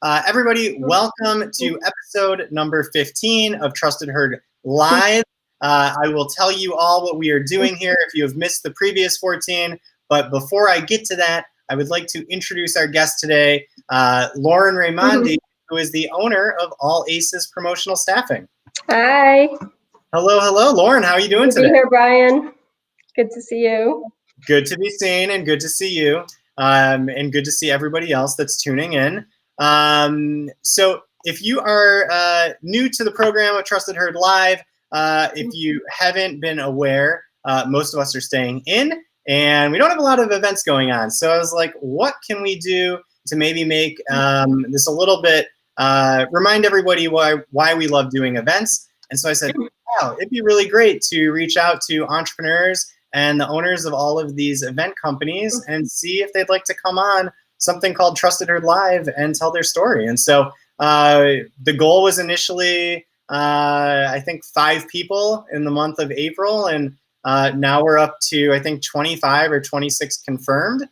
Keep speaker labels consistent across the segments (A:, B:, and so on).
A: Everybody, welcome to episode number 15 of Trusted Herd Live. I will tell you all what we are doing here if you have missed the previous 14. But before I get to that, I would like to introduce our guest today, Lauren Raimondi, who is the owner of All Aces Promotional Staffing.
B: Hi.
A: Hello, Lauren. How are you doing today?
B: Good to be here, Brian. Good to see you.
A: Good to be seen and good to see you, and good to see everybody else that's tuning in. So if you are new to the program of Trusted Herd Live, if you haven't been aware, most of us are staying in and we don't have a lot of events going on. So I was like, what can we do to maybe make this a little bit, remind everybody why we love doing events. And so I said, wow, it'd be really great to reach out to entrepreneurs and the owners of all of these event companies and see if they'd like to come on something called Trusted Herd Live and tell their story. And so the goal was initially, I think 5 people in the month of April. And now we're up to, I think 25 or 26 confirmed,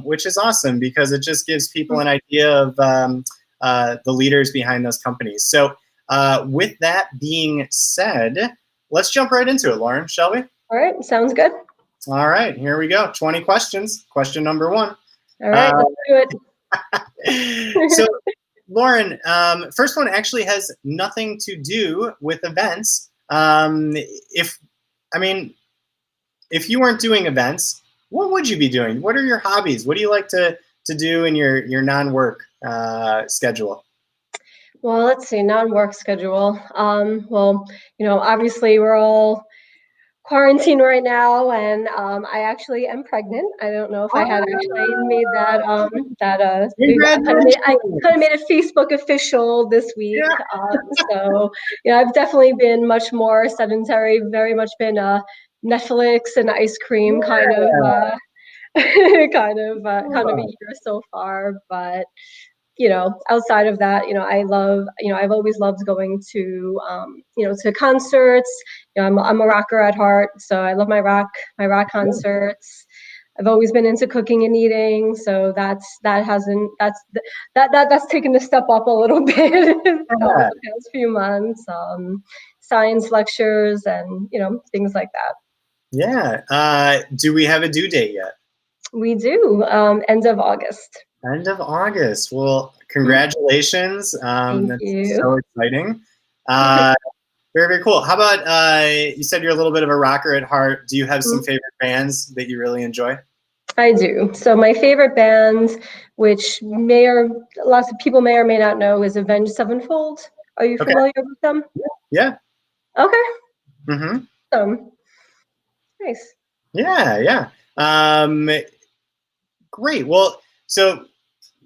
A: which is awesome because it just gives people an idea of the leaders behind those companies. So with that being said, let's jump right into it, Lauren, shall we?
B: All right, sounds good.
A: All right, here we go. 20 questions. Question number 1.
B: All right, let's do it.
A: So, Lauren, first one actually has nothing to do with events. If you weren't doing events, what would you be doing? What are your hobbies? What do you like to do in your non-work schedule?
B: Well, let's see, non-work schedule. Well, obviously we're all quarantined right now, and I actually am pregnant. I don't know if I had actually made that I kind of made it Facebook official this week. So I've definitely been much more sedentary, very much been Netflix and ice cream kind of a year so far. But outside of that, I've always loved going to, to concerts. I'm a rocker at heart, so I love my rock concerts. I've always been into cooking and eating, so that's taken the step up a little bit the past few months. Science lectures and things like that.
A: Yeah. Do we have a due date yet?
B: We do. End of August.
A: End of August. Well, congratulations. That's
B: you.
A: So exciting. Very, very cool. How about, you said you're a little bit of a rocker at heart. Do you have some favorite bands that you really enjoy?
B: I do. So my favorite band, which lots of people may or may not know, is Avenged Sevenfold. Are you familiar with them?
A: Yeah.
B: Okay.
A: Mm-hmm.
B: Nice.
A: Yeah. Great. Well, so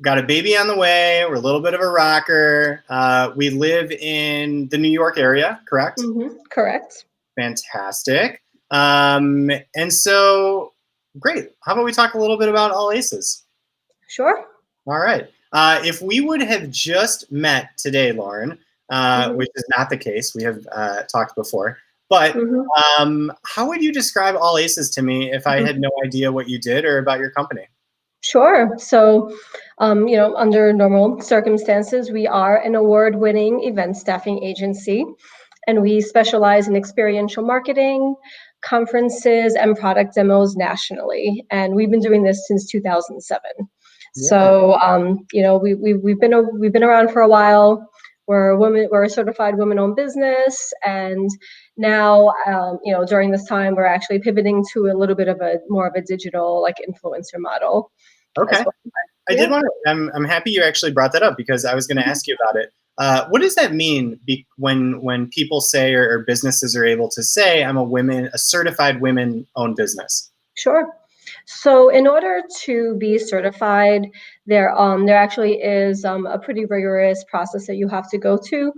A: got a baby on the way. We're a little bit of a rocker. We live in the New York area, correct?
B: Correct.
A: Fantastic. And so, great. How about we talk a little bit about All Aces?
B: Sure.
A: All right. If we would have just met today, Lauren, which is not the case, we have talked before, but how would you describe All Aces to me if I had no idea what you did or about your company?
B: Sure. So, under normal circumstances, we are an award-winning event staffing agency, and we specialize in experiential marketing, conferences, and product demos nationally. And we've been doing this since 2007. Yeah. So, we've been around for a while. We're a certified women-owned business, and now, during this time, we're actually pivoting to a little bit of more of a digital, influencer model.
A: Okay. Well. I did want to. I'm happy you actually brought that up because I was going to ask you about it. What does that mean when people say or businesses are able to say, "I'm a certified women-owned business"?
B: Sure. So in order to be certified, there actually is a pretty rigorous process that you have to go through.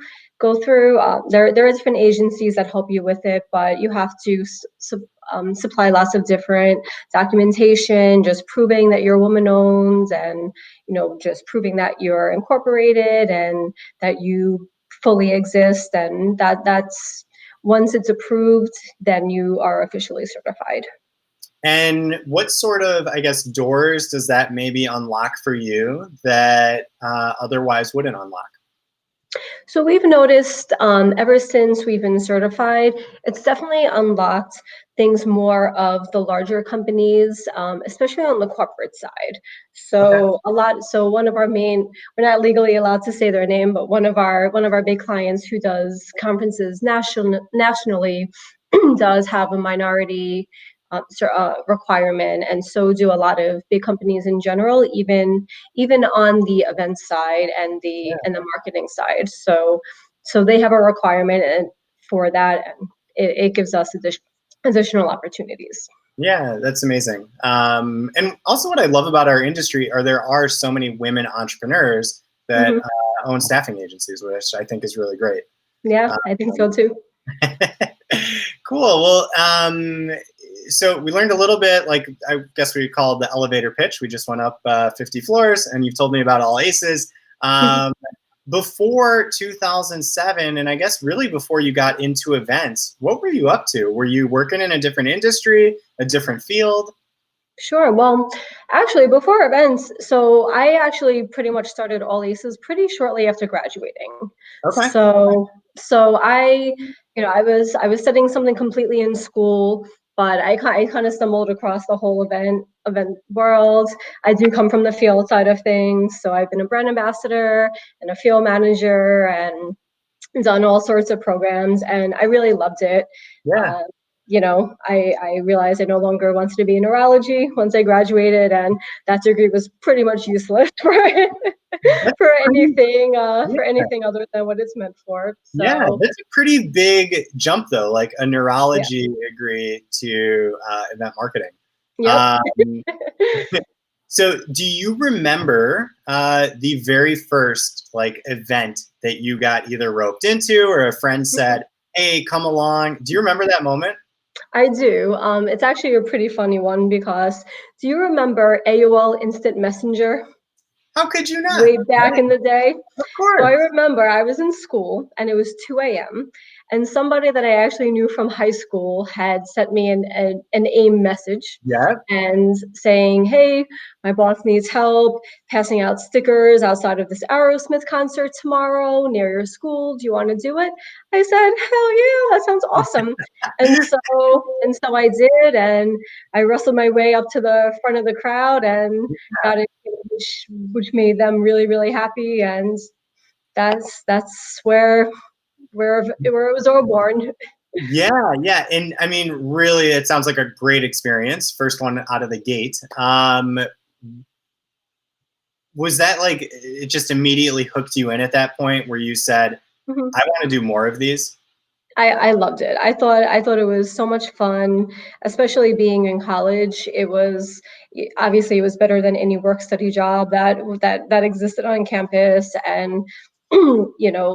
B: There are different agencies that help you with it, but you have to supply lots of different documentation, just proving that you're woman-owned, and just proving that you're incorporated and that you fully exist, and that's once it's approved, then you are officially certified.
A: And what sort of, I guess, doors does that maybe unlock for you that otherwise wouldn't unlock?
B: So we've noticed ever since we've been certified, it's definitely unlocked things more of the larger companies, especially on the corporate side.
A: Okay.
B: So one of our main, we're not legally allowed to say their name, but one of our big clients who does conferences nationally does have a minority requirement, and so do a lot of big companies in general, even on the event side and the marketing side. So they have a requirement and for that, and it gives us additional opportunities.
A: Yeah, that's amazing. And also, what I love about our industry are there are so many women entrepreneurs that
B: Hmm.
A: own staffing agencies, which I think is really great.
B: Yeah, I think so too.
A: Cool. Well, so we learned a little bit, like I guess we called the elevator pitch. We just went up 50 floors, and you've told me about all aces. Um, before 2007, and I guess really before you got into events, what were you up to? Were you working in a different industry, a different field?
B: Sure. Well, actually, before events, so I actually pretty much started All Aces pretty shortly after graduating.
A: Okay.
B: So I was studying something completely in school, but I kind of stumbled across the whole event world. I do come from the field side of things, so I've been a brand ambassador and a field manager and done all sorts of programs, and I really loved it.
A: Yeah.
B: Uh, I realized I no longer wanted to be in neurology once I graduated, and that degree was pretty much useless for
A: That's pretty.
B: for
A: Yeah.
B: anything other than what it's meant for.
A: Yeah,
B: So,
A: that's a pretty big jump, though, like a
B: yeah,
A: neurology degree to event marketing.
B: yep.
A: Um, so, do you remember the very first like event that you got either roped into or a friend said, "Hey, come along"? Do you remember that moment?
B: I do. It's actually a pretty funny one because do you remember AOL Instant Messenger
A: How could you not?
B: way back in the day?
A: Of
B: So I
A: course.
B: remember I was in school and it was 2 a.m. and somebody that I actually knew from high school had sent me an AIM message
A: Yeah.
B: and saying, "Hey, my boss needs help passing out stickers outside of this Aerosmith concert tomorrow near your school. Do you want to do it?" I said, "Hell yeah, that sounds awesome." And so I did, and I wrestled my way up to the front of the crowd and got it, which made them really, really happy. And that's where it was all born.
A: Yeah, yeah, and I mean, really, it sounds like a great experience. First one out of the gate. Was that like it just immediately hooked you in at that point where you said,
B: Mhm.
A: "I want to do more of these"?
B: I loved it. I thought it was so much fun, especially being in college. Obviously it was better than any work study job that existed on campus, and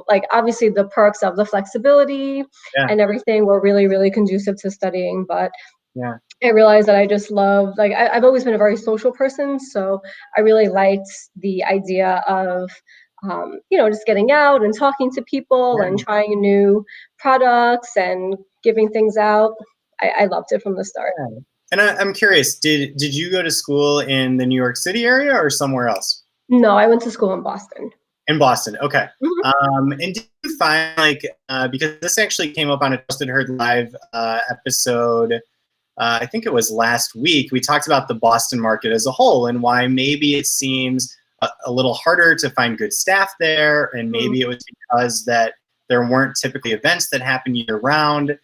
B: like obviously the perks of the flexibility
A: Yeah,
B: and everything were really, really conducive to studying. But
A: yeah,
B: I realized that I just love, like, I've always been a very social person, so I really liked the idea of, just getting out and talking to people and
A: yeah.
B: trying new products and giving things out. I loved it from the start.
A: Yeah. And I'm curious, did you go to school in the New York City area or somewhere else?
B: No, I went to school in Boston.
A: In Boston, okay.
B: Mhm,
A: And did you find like because this actually came up on a Trusted Heard Live episode, I think it was last week. We talked about the Boston market as a whole and why maybe it seems a little harder to find good staff there, and
B: mhm.
A: maybe it was because that there weren't typically events that happen year round.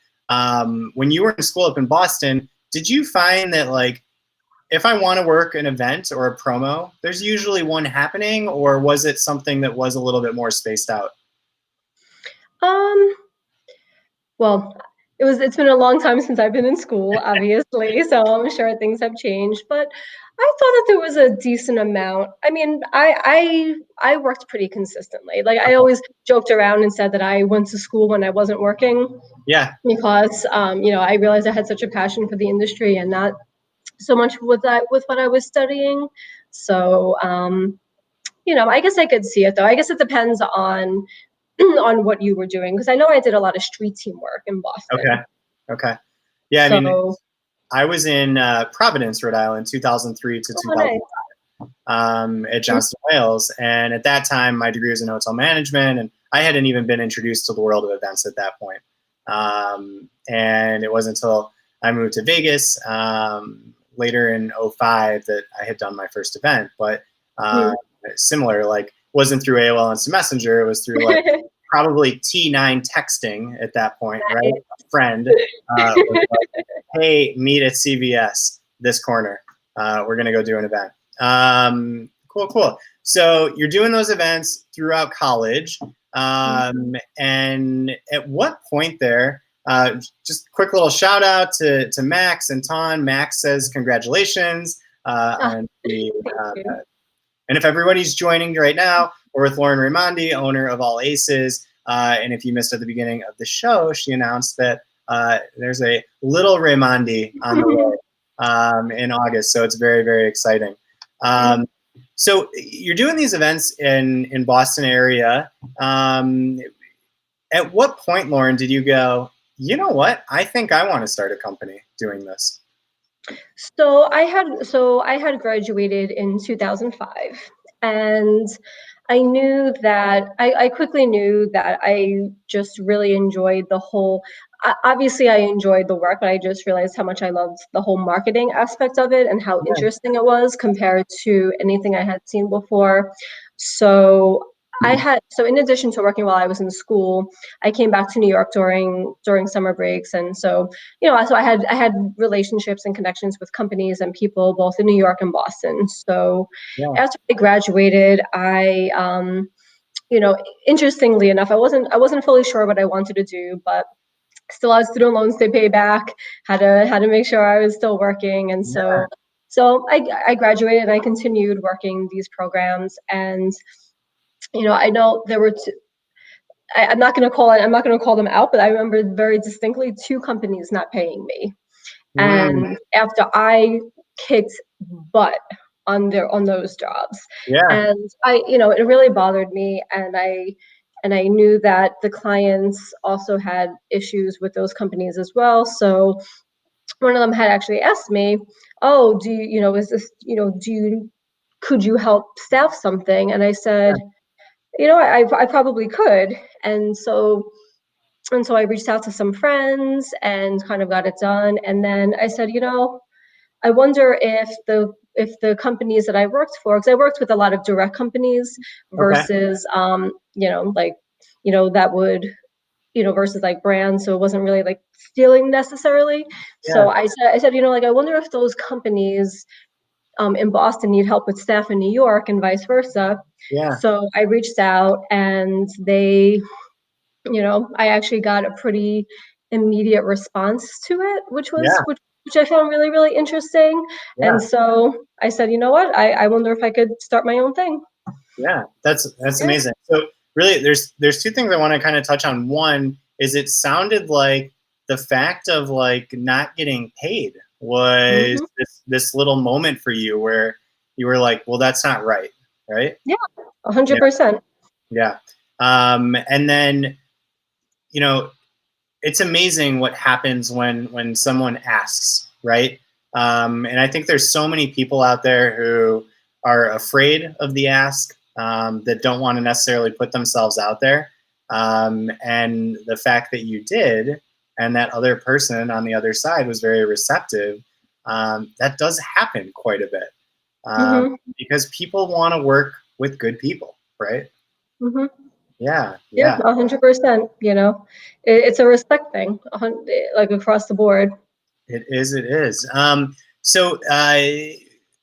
A: When you were in school up in Boston, did you find that like if I want to work an event or a promo, there's usually one happening, or was it something that was a little bit more spaced out?
B: Um, Well, it's been a long time since I've been in school, obviously, so I'm sure things have changed, but I thought that there was a decent amount. I mean, I worked pretty consistently. Like I always joked around and said that I went to school when I wasn't working
A: Yeah,
B: because I realized I had such a passion for the industry and not so much with what I was studying. So I guess I could see it though. I guess it depends on on what you were doing because I know I did a lot of street team work in
A: okay,
B: Boston.
A: okay. Yeah, I mean,
B: So.
A: I was in Providence, Rhode Island, 2003 to
B: Oh, nice.
A: 2000 at Johnson Wales. And at that time, my degree was in hotel management, and I hadn't even been introduced to the world of events at that point. And it wasn't until I moved to Vegas later in '05 that I had done my first event. But similar, like, wasn't through AOL Instant Messenger. It was through like probably T9 texting at that point, right? A friend was like, hey, meet at CVS this corner. We're going to go do an event. Cool. So you're doing those events throughout college. And at what point there, just quick little shout out to Max and Ton. Max says congratulations on the and if everybody's joining right now, we're with Lauren Raimondi, owner of All Aces. And if you missed at the beginning of the show, she announced that there's a little Raimondi on the way in August. So it's very, very exciting. So you're doing these events in Boston area. At what point, Lauren, did you go, you know what? I think I want to start a company doing this.
B: So I had graduated in 2005, and I quickly knew that I just really enjoyed the whole. Obviously, I enjoyed the work, but I just realized how much I loved the whole marketing aspect of it and how interesting it was compared to anything I had seen before. So so in addition to working while I was in school, I came back to New York during summer breaks, and so so I had relationships and connections with companies and people both in New York and Boston. So after I graduated, interestingly enough, I wasn't fully sure what I wanted to do, but still had student loans to pay back, had to make sure I was still working, and so I graduated and I continued working these programs. And I know there were I'm not going to call them out, but I remember very distinctly two companies not paying me. And after I kicked butt on those jobs, and it really bothered me, and I knew that the clients also had issues with those companies as well. So one of them had actually asked me, "Oh, is this, could you help staff something?" And I said, I probably could. And so I reached out to some friends and kind of got it done. And then I said, I wonder if the companies that I worked for, because I worked with a lot of direct companies versus that would versus like brands, so it wasn't really like stealing necessarily. So I said, I wonder if those companies in Boston need help with staff in New York and vice versa. So I reached out, and I actually got a pretty immediate response to it, which I found really, really interesting. And so I said, you know what, I wonder if I could start my own thing.
A: Yeah, that's amazing. So really, there's two things I want to kind of touch on. One is it sounded like the fact of like not getting paid was this little moment for you where you were like, well, that's not right, right?
B: Yeah, 100%.
A: Yeah. And then, it's amazing what happens when someone asks, right? And I think there's so many people out there who are afraid of the ask, that don't want to necessarily put themselves out there. And the fact that you did, and that other person on the other side was very receptive, that does happen quite a bit, because people want to work with good people, right? Yeah,
B: 100%. It's a respect thing, like across the board.
A: It is. So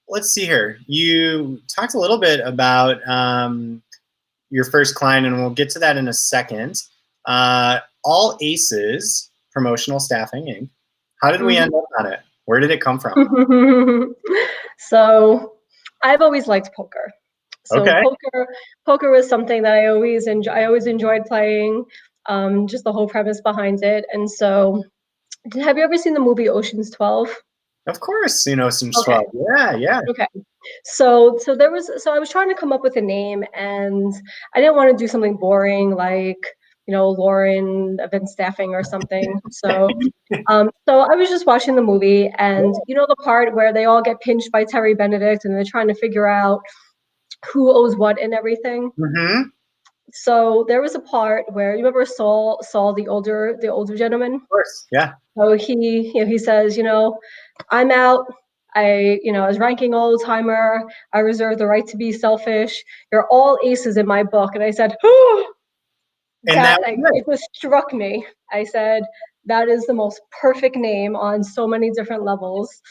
A: let's see here. You talked a little bit about your first client, and we'll get to that in a second. All Aces Promotional Staffing Inc. How did we end up on it? Where did it come from?
B: So I've always liked poker. So poker was something that I always enjoyed playing. Just the whole premise behind it. And so, have you ever seen the movie Ocean's 12?
A: Of course, Ocean's 12. Yeah.
B: Okay. So I was trying to come up with a name, and I didn't want to do something boring like Lauren event staffing or something. So I was just watching the movie, and the part where they all get pinched by Terry Benedict and they're trying to figure out who owes what and everything.
A: Mm-hmm.
B: So there was a part where, you remember Saul, the older gentleman.
A: Of course, yeah.
B: So he says, I'm out. As ranking old timer, I reserve the right to be selfish. You're all aces in my book. And I said,
A: And that
B: it just struck me. I said, that is the most perfect name on so many different levels.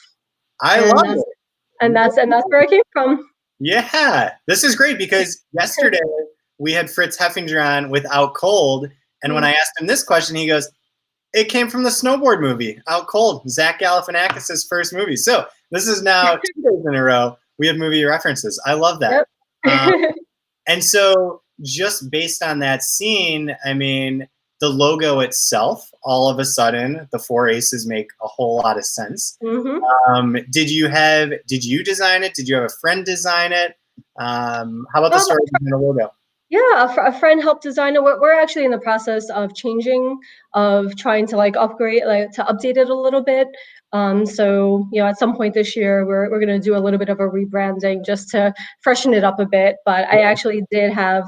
A: I
B: And
A: love
B: that's
A: it.
B: and that's where I came from.
A: Yeah, this is great because yesterday we had Fritz Heffinger on with Out Cold, and when I asked him this question, he goes, "It came from the snowboard movie, Out Cold, Zach Galifianakis' first movie." So this is now 2 days in a row we have movie references. I love that.
B: Yep.
A: And so just based on that scene, I mean, the logo itself, all of a sudden, the four aces make a whole lot of sense.
B: Mm-hmm.
A: Did you design it? Did you have a friend design it? How about the story behind the logo?
B: Yeah, a friend helped design it. We're actually in the process of trying to upgrade, to update it a little bit. So at some point this year, we're gonna do a little bit of a rebranding just to freshen it up a bit. But I actually did have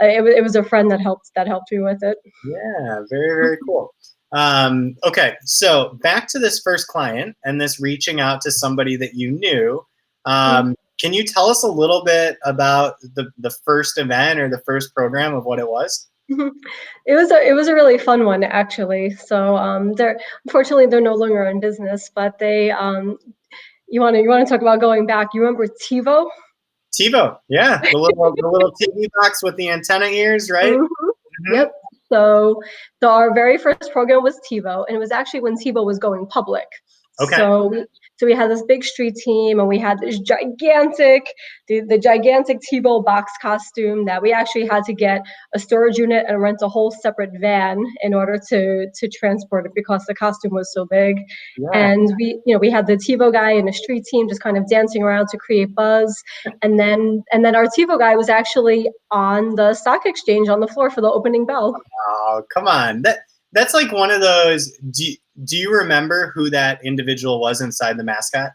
B: it was a friend that helped me with it.
A: Yeah, very, very cool. Okay, so back to this first client and this reaching out to somebody that you knew. Can you tell us a little bit about the first event or the first program of what it was?
B: It was a really fun one, actually. So unfortunately they're no longer in business, but they you want to talk about going back. You remember TiVo?
A: TiVo, yeah, the little TV box with the antenna ears, right?
B: Mm-hmm.
A: Mm-hmm.
B: Yep. So our very first program was TiVo, and it was actually when TiVo was going public.
A: Okay.
B: So we had this big street team, and we had this the gigantic TiVo box costume that we actually had to get a storage unit and rent a whole separate van in order to transport it because the costume was so big.
A: Yeah.
B: And we had the TiVo guy and the street team just kind of dancing around to create buzz. And then our TiVo guy was actually on the stock exchange on the floor for the opening bell.
A: Oh, come on. That's like one of those. Do you remember who that individual was inside the mascot?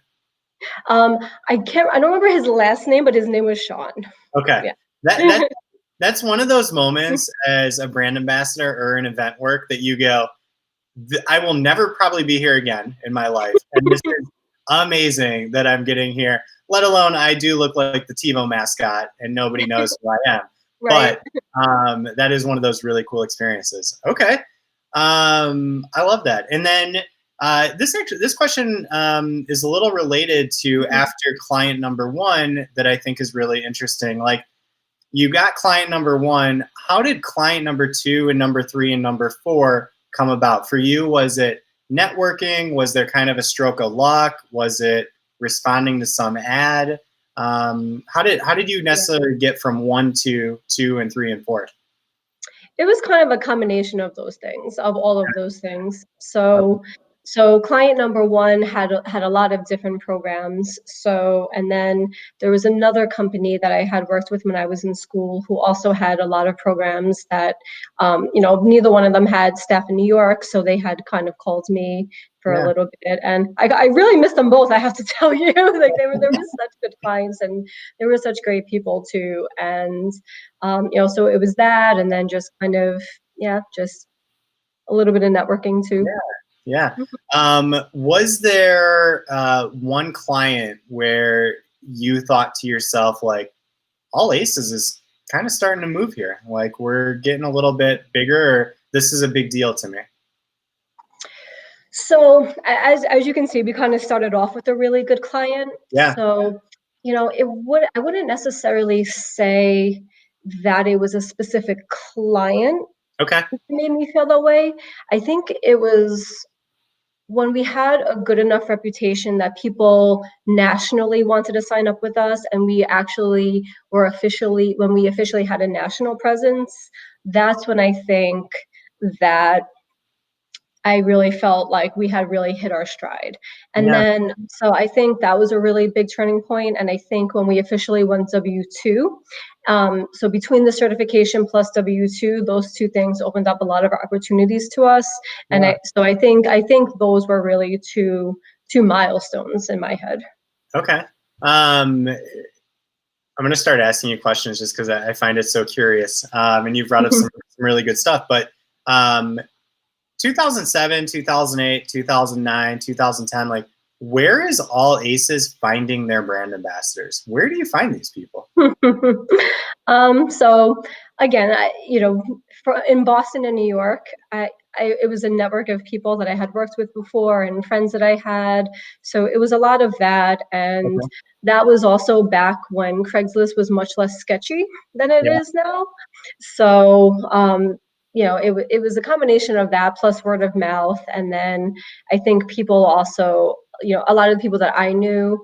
B: I don't remember his last name, but his name was Sean.
A: Okay.
B: Yeah.
A: That that's one of those moments as a brand ambassador or an event work that you go, I will never probably be here again in my life. And this is amazing that I'm getting here, let alone I do look like the TiVo mascot and nobody knows who I am.
B: Right.
A: But that is one of those really cool experiences. Okay. I love that. And then this question is a little related to after client number one that I think is really interesting. Like, you got client number one. How did client number two and number three and number four come about? For you, was it networking? Was there kind of a stroke of luck? Was it responding to some ad? How did you necessarily get from one to two and three and four?
B: It was kind of a combination of those things, of all of those things. So client number one had a lot of different programs. And then there was another company that I had worked with when I was in school who also had a lot of programs that, neither one of them had staff in New York, so they had kind of called me for a little bit, and I really missed them both. I have to tell you, like they were such good clients, and they were such great people too, and so it was that, and then just kind of, just a little bit of networking too.
A: Yeah. Was there one client where you thought to yourself, like, all aces is kind of starting to move here. Like, we're getting a little bit bigger, or this is a big deal to me?
B: So as you can see, we kind of started off with a really good client.
A: Yeah.
B: So, I wouldn't necessarily say that it was a specific client
A: Okay.
B: that made me feel that way. I think it was when we had a good enough reputation that people nationally wanted to sign up with us, and we actually when we officially had a national presence, that's when I think that I really felt like we had really hit our stride. And
A: Yeah.
B: then, so I think that was a really big turning point. And I think when we officially went W-2, so between the certification plus W-2, those two things opened up a lot of opportunities to us. And
A: Yeah.
B: so I think those were really two milestones in my head.
A: Okay. I'm going to start asking you questions just because I find it so curious. And you've brought up some really good stuff. But 2007, 2008, 2009, 2010, like, where is All Aces finding their brand ambassadors? Where do you find these people?
B: So again, in Boston and New York, it was a network of people that I had worked with before and friends that I had. So it was a lot of that. And
A: Okay.
B: that was also back when Craigslist was much less sketchy than it
A: Yeah.
B: is now. So, it was a combination of that plus word of mouth. And then I think people also, a lot of the people that I knew,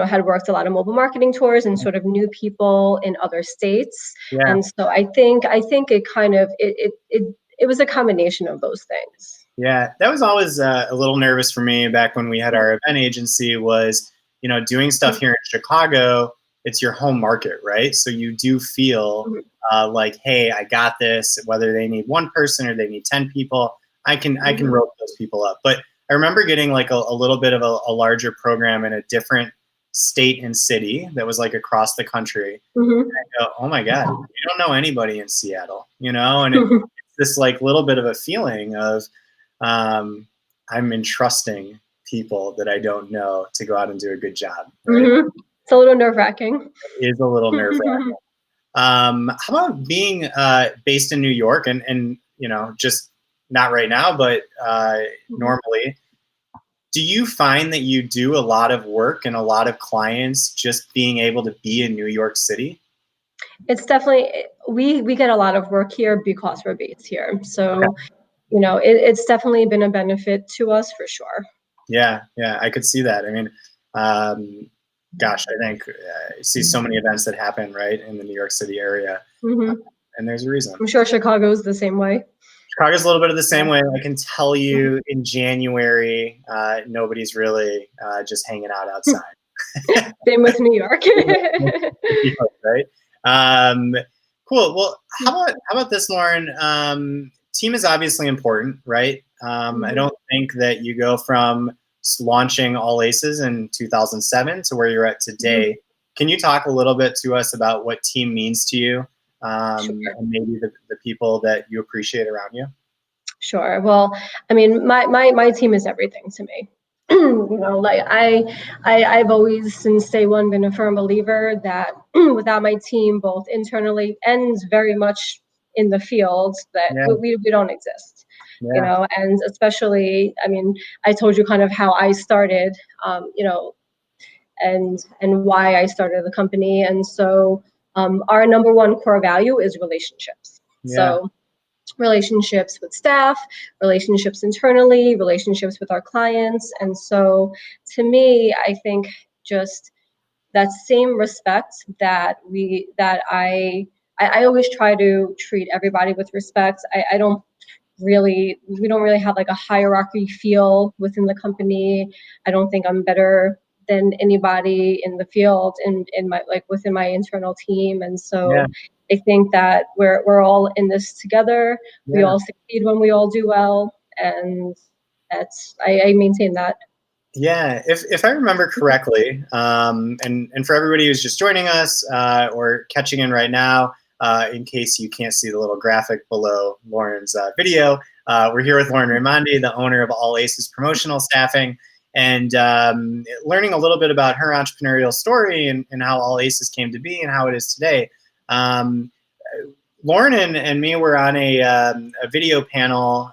B: had worked a lot of mobile marketing tours and sort of knew people in other states.
A: Yeah.
B: And so I think it kind of it was a combination of those things.
A: Yeah, that was always a little nervous for me back when we had our event agency was, doing stuff here in Chicago, it's your home market, right? So you do feel like, hey, I got this, whether they need one person or they need 10 people, I can rope those people up. But I remember getting like a little bit of a larger program in a different state and city that was like across the country.
B: Mm-hmm.
A: I go, oh my God, you don't know anybody in Seattle, and it's this like little bit of a feeling of, um, I'm entrusting people that I don't know to go out and do a good job, right?
B: Mm-hmm. It's a little nerve-wracking.
A: It is a little nerve wracking. How about being based in New York and just not right now, but normally? Do you find that you do a lot of work and a lot of clients just being able to be in New York City?
B: It's definitely we get a lot of work here because we're based here.
A: Okay.
B: So, it's definitely been a benefit to us for sure.
A: Yeah, yeah, I could see that. I mean, um, gosh, I think I see so many events that happen right in the New York City area,
B: Hmm.
A: and there's a reason.
B: I'm sure Chicago's the same way.
A: Chicago's a little bit of the same
B: Yeah.
A: way. I can tell you in January, nobody's really just hanging out outside.
B: Same with New York.
A: Right? Um, cool. Well, how about this, Lauren? Team is obviously important, right? I don't think that you go from launching All Aces in 2007 to where you're at today. Can you talk a little bit to us about what team means to you,
B: Sure.
A: and maybe the people that you appreciate around you?
B: Sure. Well, I mean, my team is everything to me. Like I've always since day one been a firm believer that without my team, both internally and very much in the field, that
A: Yeah,
B: we don't exist.
A: yeah,
B: And especially, I mean, I told you kind of how I started, and why I started the company. And so, our number one core value is relationships.
A: yeah,
B: So relationships with staff, relationships internally, relationships with our clients. And so to me, I think just that same respect that I always try to treat everybody with respect. I don't really we don't really have like a hierarchy feel within the company. I don't think I'm better than anybody in the field in my like within my internal team. And
A: yeah,
B: so I think that we're all in this together. We
A: yeah.
B: all succeed when we all do well, and I maintain that.
A: Yeah, if I remember correctly, and for everybody who's just joining us or catching in right now, in case you can't see the little graphic below Lauren's video, we're here with Lauren Raimondi, the owner of All Aces Promotional Staffing, and learning a little bit about her entrepreneurial story and how All Aces came to be and how it is today. Um, Lauren and me were on a video panel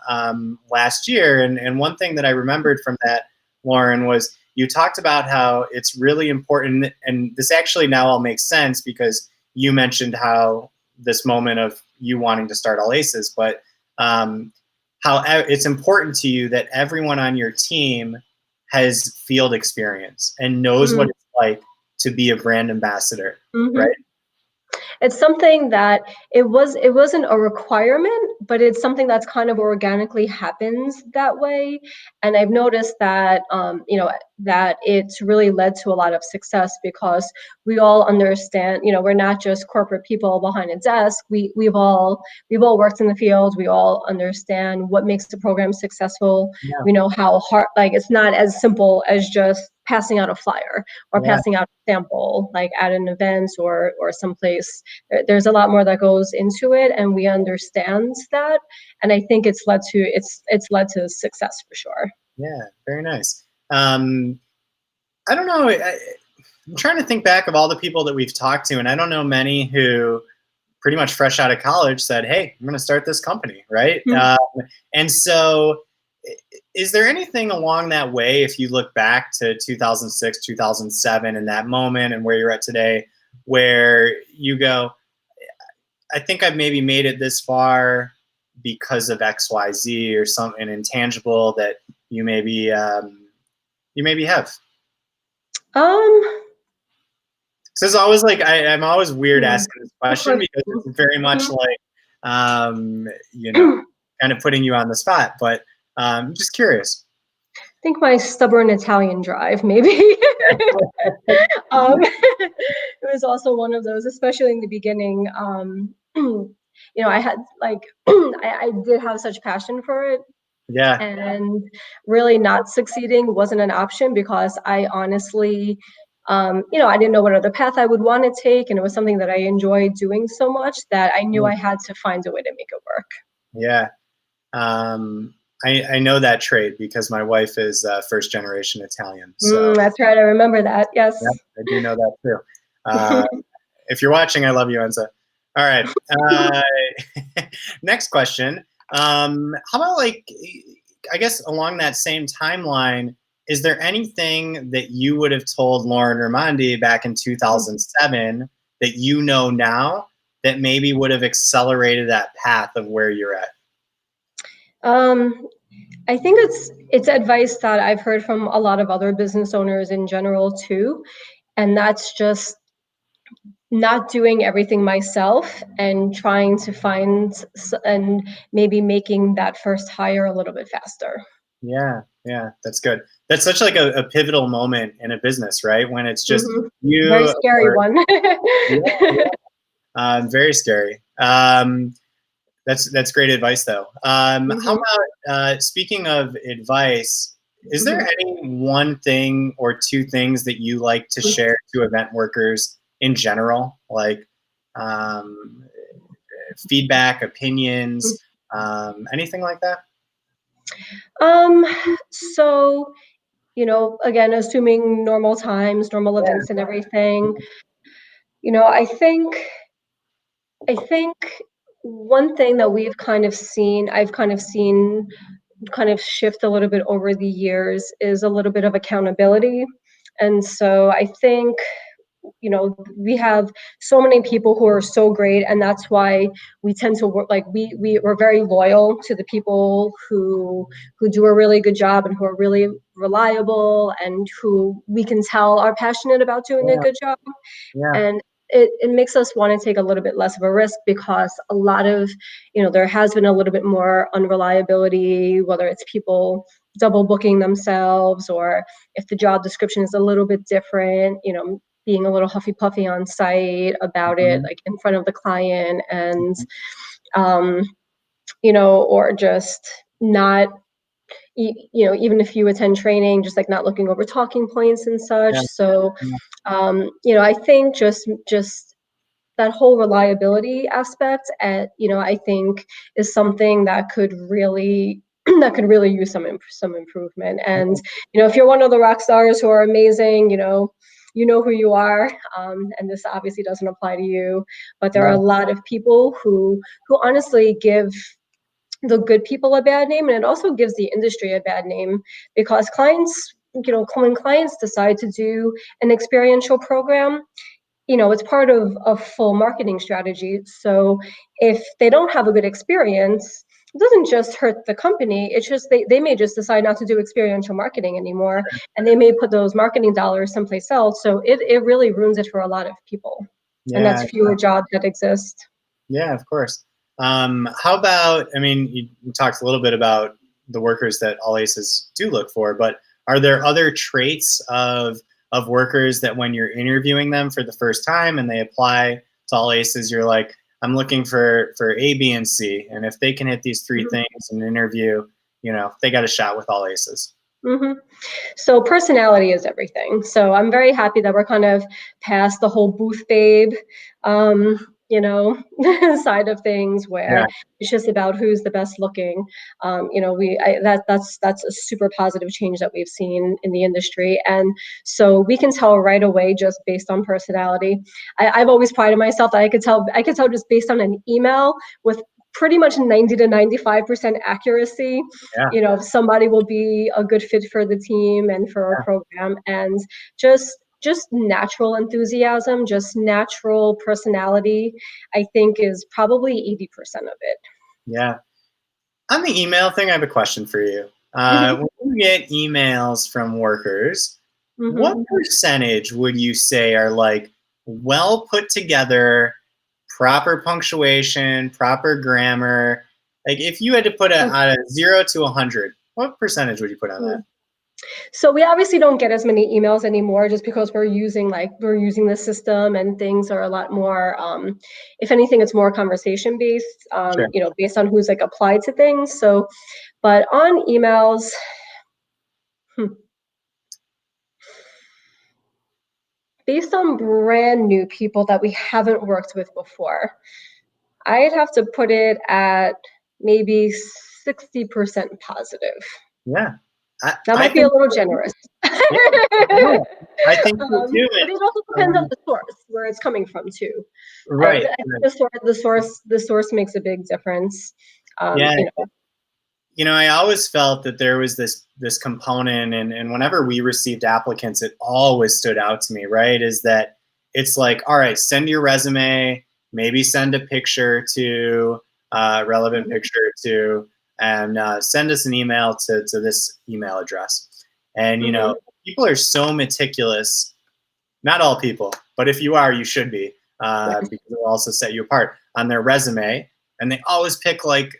A: last year, and one thing that I remembered from that, Lauren, was you talked about how it's really important, and this actually now all makes sense because you mentioned how this moment of you wanting to start All Aces, but how it's important to you that everyone on your team has field experience and knows what
B: Mhm.
A: it's like to be a brand ambassador,
B: Mhm.
A: right?
B: It's something that it wasn't a requirement, but it's something that's kind of organically happens that way. And I've noticed that that it's really led to a lot of success because we all understand, we're not just corporate people behind a desk. We've all worked in the field. We all understand what makes the program successful.
A: Yeah,
B: We know how hard, like it's not as simple as just passing out a flyer or
A: yeah,
B: passing out a sample like at an event or someplace. There's a lot more that goes into it, and we understand that. And I think it's led to success for sure.
A: yeah. Very nice. I don't know. I'm trying to think back of all the people that we've talked to, and I don't know many who pretty much fresh out of college said, "Hey, I'm going to start this company," right?
B: Mhm.
A: And so, is there anything along that way, if you look back to 2006, 2007, and that moment, and where you're at today, where you go, "I think I've maybe made it this far because of X, Y, Z, or something intangible that you maybe have."
B: Um,
A: So it's always like I'm always weird
B: yeah,
A: asking this
B: good
A: question because
B: question.
A: it's very much
B: Mhm.
A: like you know kind of putting you on the spot. But I'm just curious.
B: I think my stubborn Italian drive, maybe. It was also one of those, especially in the beginning. I had like, I did have such passion for it,
A: Yeah,
B: and really not succeeding wasn't an option because I honestly, I didn't know what other path I would want to take, and it was something that I enjoyed doing so much that I knew I had to find a way to make it work.
A: yeah. Um, I know that trait because my wife is first generation Italian. So
B: That's right. I remember that. Yes.
A: yeah, I do know that too. Uh, if you're watching, I love you, Enza. All right. Next question. How about like, I guess along that same timeline, is there anything that you would have told Lauren Raimondi back in 2007 that you know now that maybe would have accelerated that path of where you're at?
B: Um, I think it's advice that I've heard from a lot of other business owners in general too, and that's just not doing everything myself and trying to find and maybe making that first hire a little bit faster.
A: Yeah, yeah, that's good. That's such like a pivotal moment in a business, right? When it's just
B: Hmm. Very
A: you
B: scary
A: or
B: one.
A: yeah, very scary. That's great advice, though. How
B: Hmm.
A: about speaking of advice? Is there
B: Hmm.
A: any one thing or two things that you like to share to event workers in general, like um, feedback, opinions, anything like that?
B: Um, so, again, assuming normal times, normal
A: Yeah,
B: events and everything, you know, I think I think one thing that I've kind of seen kind of shift a little bit over the years is a little bit of accountability. And so I think, we have so many people who are so great, and that's why we tend to work like we're very loyal to the people who do a really good job and who are really reliable and who we can tell are passionate about doing a
A: yeah,
B: good job.
A: yeah,
B: And it makes us want to take a little bit less of a risk because a lot of, there has been a little bit more unreliability, whether it's people double booking themselves or if the job description is a little bit different, being a little huffy puffy on site about it,
A: mhm,
B: like in front of the client, and um, or just not, even if you attend training, just like not looking over talking points and such.
A: yeah,
B: So
A: yeah,
B: I think just that whole reliability aspect, and I think is something that could really that could really use some improvement. And if you're one of the rock stars who are amazing, you know who you are, and this obviously doesn't apply to you, but there are a
A: yeah,
B: lot of people who honestly give the good people a bad name, and it also gives the industry a bad name because clients, when clients decide to do an experiential program, it's part of a full marketing strategy. So if they don't have a good experience, it doesn't just hurt the company. It's just they may just decide not to do experiential marketing anymore, and they may put those marketing dollars someplace else. So it really ruins it for a lot of people. and
A: Yeah.
B: that's fewer jobs that exist.
A: Yeah, of course. How about, I mean, you talked a little bit about the workers that all aces do look for, but are there other traits of workers that when you're interviewing them for the first time and they apply to all aces, you're like, I'm looking for A, B, and C, and if they can hit these three
B: Mhm.
A: things in an interview, they got a shot with all aces.
B: Mhm. So personality is everything. So I'm very happy that we're kind of past the whole booth babe, um, side of things
A: Yeah,
B: where it's just about who's the best looking. That's a super positive change that we've seen in the industry, and so we can tell right away just based on personality. I've always prided myself that I could tell just based on an email with pretty much 90 to 95% accuracy,
A: yeah,
B: if somebody will be a good fit for the team and for our
A: yeah,
B: program. And just natural enthusiasm, just natural personality, I think is probably 80% of it.
A: yeah. On the email thing, I have a question for you.
B: Hmm.
A: When you get emails from workers, what
B: Hmm.
A: percentage would you say are like well put together, proper punctuation, proper grammar? Like if you had to put a out of 0 to 100, what percentage would you put on that?
B: So we obviously don't get as many emails anymore just because we're using the system and things are a lot more, if anything, it's more conversation based,
A: Sure.
B: based on who's like applied to things. So, but on emails, hmm, based on brand new people that we haven't worked with before, I'd have to put it at maybe 60% positive.
A: Yeah.
B: That
A: I
B: might be a
A: think
B: little
A: so too.
B: generous.
A: Yeah. No, I think so too.
B: But it also depends on
A: And,
B: the source, where it's coming from too.
A: right.
B: I think
A: Right.
B: the source makes a big difference. Um,
A: Yeah.
B: you know.
A: I always felt that there was this component, and whenever we received applicants, it always stood out to me, right? Is that it's like, all right, send your resume, maybe send a picture to relevant
B: Mhm.
A: picture to, and send us an email to this email address. And
B: Mhm.
A: people are so meticulous. Not all people, but if you are, you should be,
B: Yes.
A: because it'll also set you apart on their resume. And they always pick like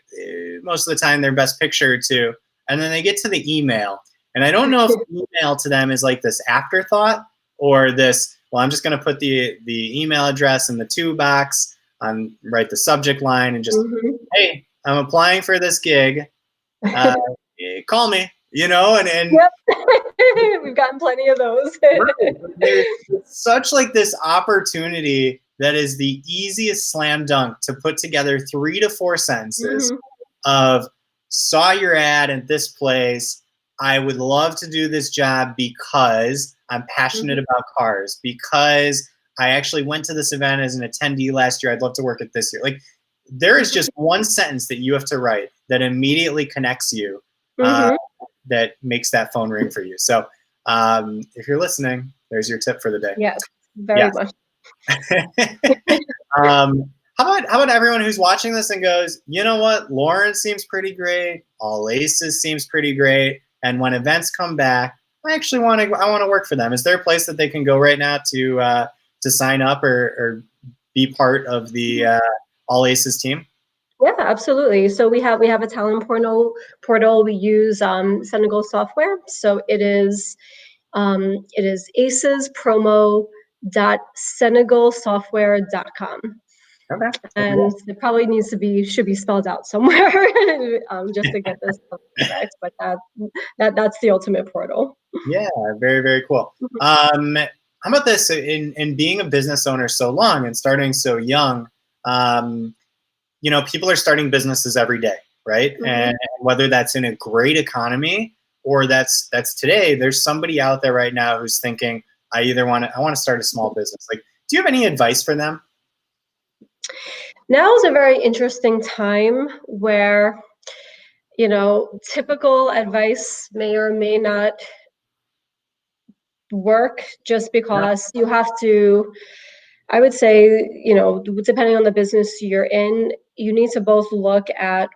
A: most of the time their best picture or two, and then they get to the email. And I don't know if email to them is like this afterthought or this. Well, I'm just going to put the email address in the to box on write the subject line and just,
B: Mhm.
A: hey, I'm applying for this gig. Uh, Call me. And
B: Yep. We've gotten plenty of those.
A: right. There's such like this opportunity that is the easiest slam dunk to put together 3 to 4 sentences
B: Mhm.
A: of saw your ad at this place. I would love to do this job because I'm passionate
B: Mhm.
A: about cars, because I actually went to this event as an attendee last year. I'd love to work it this year. Like there is
B: Mhm.
A: just one sentence that you have to write that immediately connects you, uh,
B: Mhm.
A: that makes that phone ring for you. So if you're listening, there's your tip for the day.
B: Yes, very
A: Yes.
B: much.
A: How about everyone who's watching this and goes, you know what, Lawrence seems pretty great, All Aces seems pretty great, and when events come back, I want to work for them. Is there a place that they can go right now to sign up or be part of the All Aces team?
B: Yeah, absolutely. So we have a talent portal. We use Senegal software. So it is acespromo.senegalsoftware.com.
A: Okay.
B: And it probably should be spelled out somewhere, just to get this correct. But that's the ultimate portal.
A: Yeah, very, very cool.
B: Mhm.
A: How about this? In being a business owner so long and starting so young, um, people are starting businesses every day, right?
B: Mhm.
A: And whether that's in a great economy or that's today, there's somebody out there right now who's thinking, I want to start a small business. Like, do you have any advice for them?
B: Now is a very interesting time where typical advice may or may not work just
A: Yeah.
B: because you have to. I would say, depending on the business you're in, you need to both look at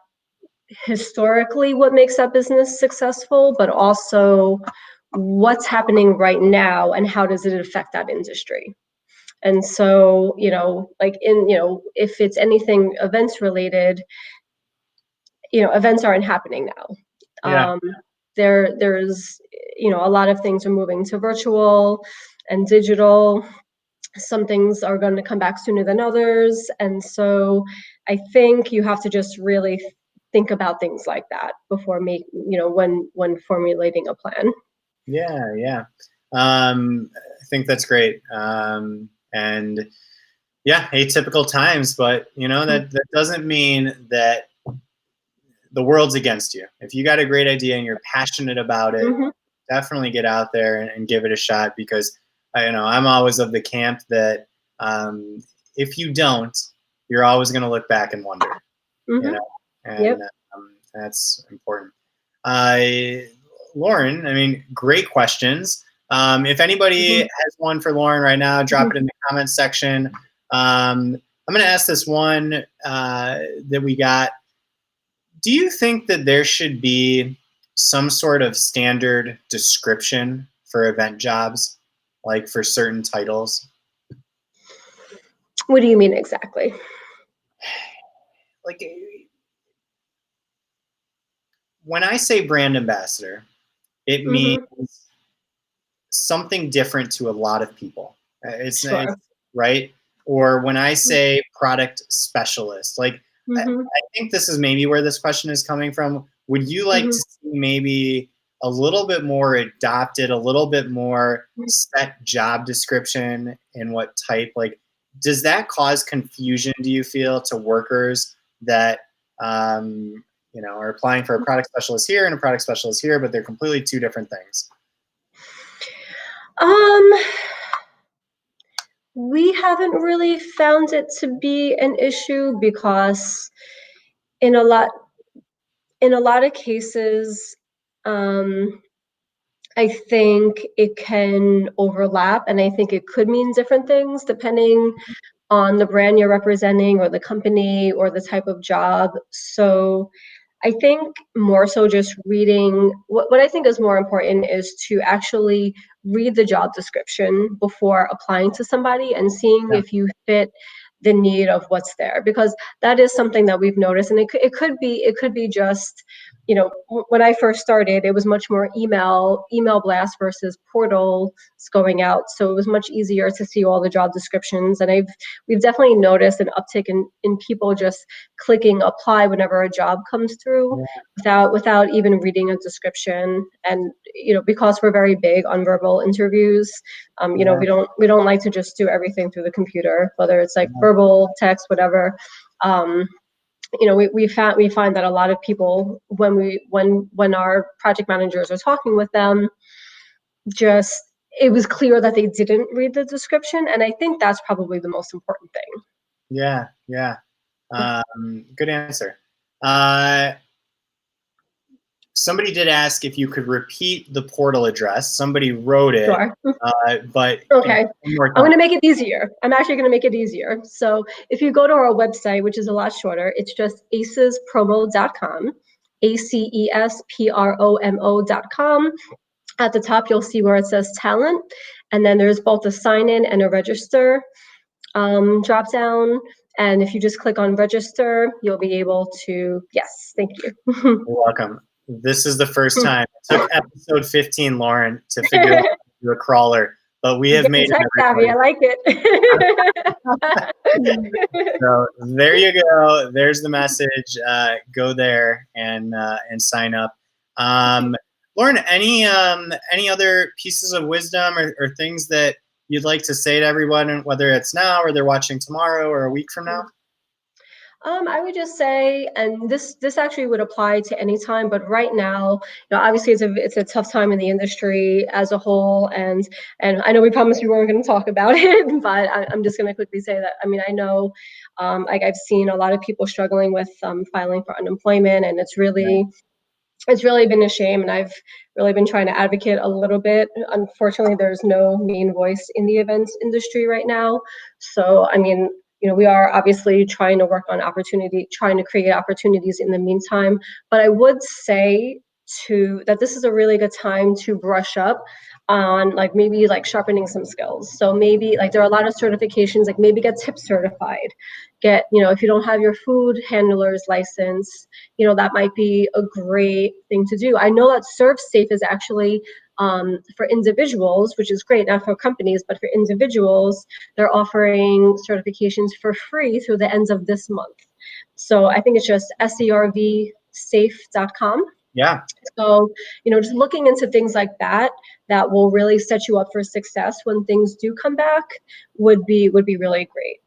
B: historically what makes that business successful, but also what's happening right now and how does it affect that industry. And so, like if it's anything events related, events aren't happening now.
A: Yeah.
B: There's a lot of things are moving to virtual and digital. Some things are going to come back sooner than others, and so I think you have to just really think about things like that before when formulating a plan.
A: Yeah, yeah. I think that's great. And yeah, atypical times, but that doesn't mean that the world's against you. If you got a great idea and you're passionate about it,
B: Mm-hmm.
A: definitely get out there and give it a shot, because I'm always of the camp that if you don't, you're always going to look back and wonder, you
B: Mm-hmm.
A: know, and
B: Yep.
A: that's important. Lauren, I mean, great questions. If anybody
B: Mm-hmm.
A: has one for Lauren right now, drop it in the comments section. I'm going to ask this one that we got. Do you think that there should be some sort of standard description for event jobs, like for certain titles?
B: What do you mean exactly?
A: Like, when I say brand ambassador, it means
B: Mm-hmm.
A: something different to a lot of people. It's
B: Sure.
A: right. Or when I say product specialist, like
B: Mm-hmm.
A: I think this is maybe where this question is coming from. Would you like to
B: Mm-hmm.
A: see maybe a little bit more adopted, a little bit more set job description and what type? Like, does that cause confusion, do you feel, to workers that are applying for a product specialist here and a product specialist here, but they're completely two different things?
B: Um, we haven't really found it to be an issue because in a lot in a lot of cases, um, I think it can overlap, and I think it could mean different things depending on the brand you're representing or the company or the type of job. So I think more so just reading what I think is more important is to actually read the job description before applying to somebody and seeing
A: Yeah,
B: if you fit the need of what's there, because that is something that we've noticed. And it could be just when I first started, it was much more email blast versus portals going out, so it was much easier to see all the job descriptions. And we've definitely noticed an uptick in people just clicking apply whenever a job comes through
A: yeah,
B: without even reading a description. And because we're very big on verbal interviews,
A: yeah,
B: we don't like to just do everything through the computer, whether it's like
A: yeah,
B: verbal, text, whatever. um, we find that a lot of people, when our project managers are talking with them, just it was clear that they didn't read the description, and I think that's probably the most important thing.
A: yeah, yeah. Good answer. Uh, Somebody did ask if you could repeat the portal address. Somebody wrote it,
B: Sure.
A: but
B: Okay.
A: one more
B: I'm going
A: time.
B: to make it easier. I'm actually going to make it easier. So if you go to our website, which is a lot shorter, it's just acespromo.com, acespromo.com. At the top, you'll see where it says talent. And then there's both a sign in and a register drop down. And if you just click on register, you'll be able to, yes, thank you.
A: You're welcome. This is the first time. It took episode 15, Lauren, to figure out how to do a crawler, but we have
B: Getting
A: made it,
B: tech savvy, I
A: everybody.
B: like it.
A: So there you go. There's the message. Go there and sign up. Lauren, any other pieces of wisdom or things that you'd like to say to everyone, whether it's now or they're watching tomorrow or a week from now?
B: I would just say, and this actually would apply to any time, but right now, obviously it's a tough time in the industry as a whole, and I know we promised we weren't going to talk about it, but I'm just going to quickly say that. I mean, I know, like I've seen a lot of people struggling with filing for unemployment, and it's really been a shame, and I've really been trying to advocate a little bit. Unfortunately, there's no main voice in the events industry right now. So, I mean, we are obviously trying to work on trying to create opportunities in the meantime. But I would say that this is a really good time to brush up on like maybe like sharpening some skills. So maybe like there are a lot of certifications, like maybe get tip certified, get, if you don't have your food handler's license, that might be a great thing to do. I know that ServSafe is actually for individuals, which is great, not for companies, but for individuals, they're offering certifications for free through the ends of this month. So I think it's just servsafe.com.
A: Yeah.
B: So, just looking into things like that will really set you up for success when things do come back would be really great.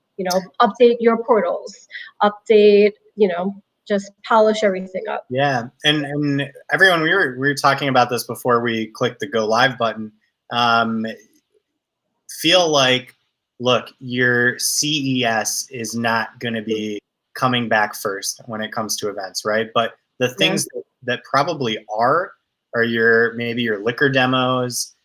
B: Update your portals, update, just polish everything up.
A: Yeah, and everyone, we were talking about this before we clicked the go live button. Feel like, look, your CES is not going to be coming back first when it comes to events, right? But the things that probably are maybe your liquor demos.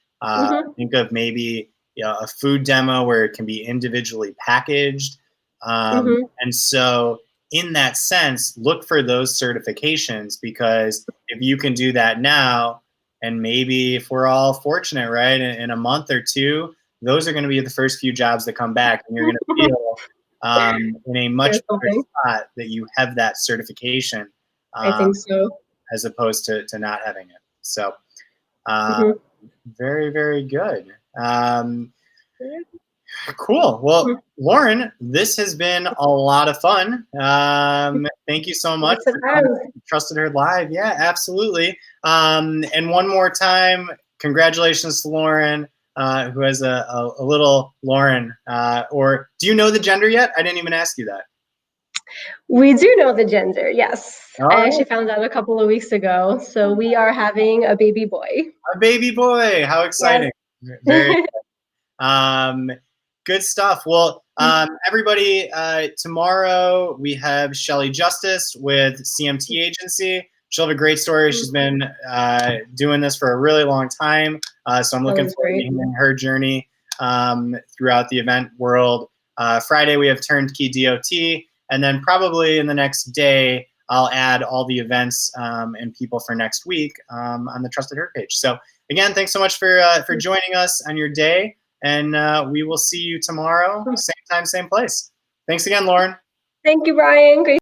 A: Think of maybe a food demo where it can be individually packaged. And so in that sense, look for those certifications, because if you can do that now, and maybe if we're all fortunate, right, in a month or two, those are going to be the first few jobs that come back, and you're going to feel in a much better spot that you have that certification.
B: I think so.
A: As opposed to not having it. So very, very good. Cool. Well, Lauren, this has been a lot of fun. Thank you so much for coming to Trusted Herd Live. Yeah, absolutely. And one more time, congratulations to Lauren, who has a little Lauren. Or do you know the gender yet? I didn't even ask you that.
B: We do know the gender, yes.
A: Oh.
B: I actually found out a couple of weeks ago. So we are having a baby boy.
A: A baby boy. How exciting. Yes. Very good. Good stuff. Well, everybody, tomorrow we have Shelly Justice with CMT Agency. She'll have a great story. She's been doing this for a really long time. So I'm looking forward to hearing her journey throughout the event world. Friday, we have Turnkey DOT. And then probably in the next day, I'll add all the events and people for next week on the Trusted Herd page. So again, thanks so much for joining us on your day. And we will see you tomorrow, same time, same place. Thanks again, Lauren.
B: Thank you, Brian. Great